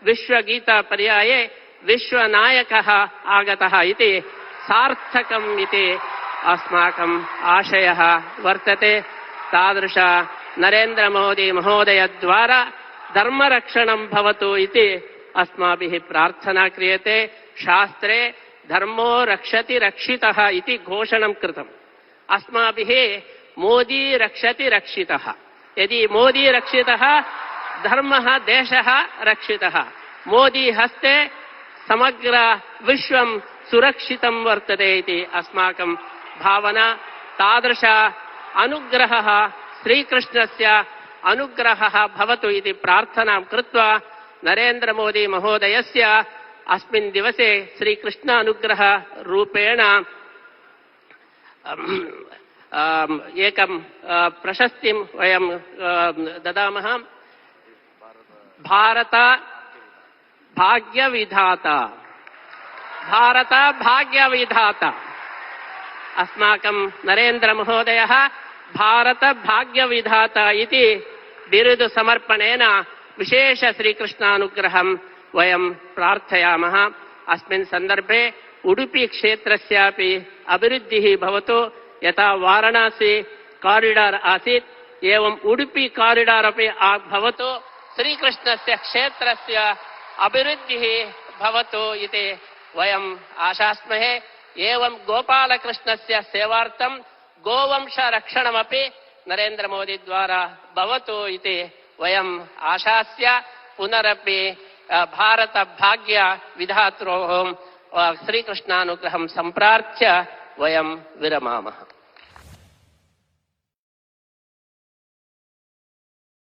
विश्वगीतापर्याये विश्वनायकः आगतः इति सार्थकम् इति अस्माकम् आशयः वर्तते। तादृश नरेन्द्रमोदी महोदयद्वारा धर्मरक्षणं भवतु इति अस्माभिः प्रार्थना क्रियते। शास्त्रे धर्मो रक्षति रक्षितः इति घोषणं कृतम्। अस्माभिः मोदी रक्षति रक्षितः। यदि मोदी रक्षितः धर्मः देशः रक्षितः। मोदी हस्ते समग्र विश्वं सुरक्षितं वर्तते इति अस्माकं भावना। तादृश अनुग्रहः श्रीकृष्णस्य अनुग्रहः भवतु इति प्रार्थनां कृत्वा नरेन्द्रमोदी महोदयस्य अस्मिन् दिवसे श्रीकृष्ण अनुग्रह रूपेण एकं प्रशस्तिं वयं ददामः। भारत भाग्यविधाता, भारत भाग्यविधाता। अस्माकं नरेन्द्रमहोदयः भारत भाग्यविधाता इति बिरुदु समर्पणेन विशेष श्रीकृष्णानुग्रहं वयं प्रार्थयामः। अस्मिन् सन्दर्भे उडुपी क्षेत्रस्यापि अभिवृद्धिः भवतु। यथा वाराणसी कारिडार् आसीत् एवं उडुपी कारिडार् अपि भवतु। श्रीकृष्णस्य क्षेत्रस्य अभिवृद्धिः भवतु इति वयं आशास्महे। एवं गोपालकृष्णस्य सेवार्थं गोवंशरक्षणमपि नरेन्द्रमोदी द्वारा भवतु इति वयं आशास्य पुनरपि भारत भाग्य विधात्रोः श्रीकृष्णानुग्रहं सम्प्रार्थ्य वयं विरमामः।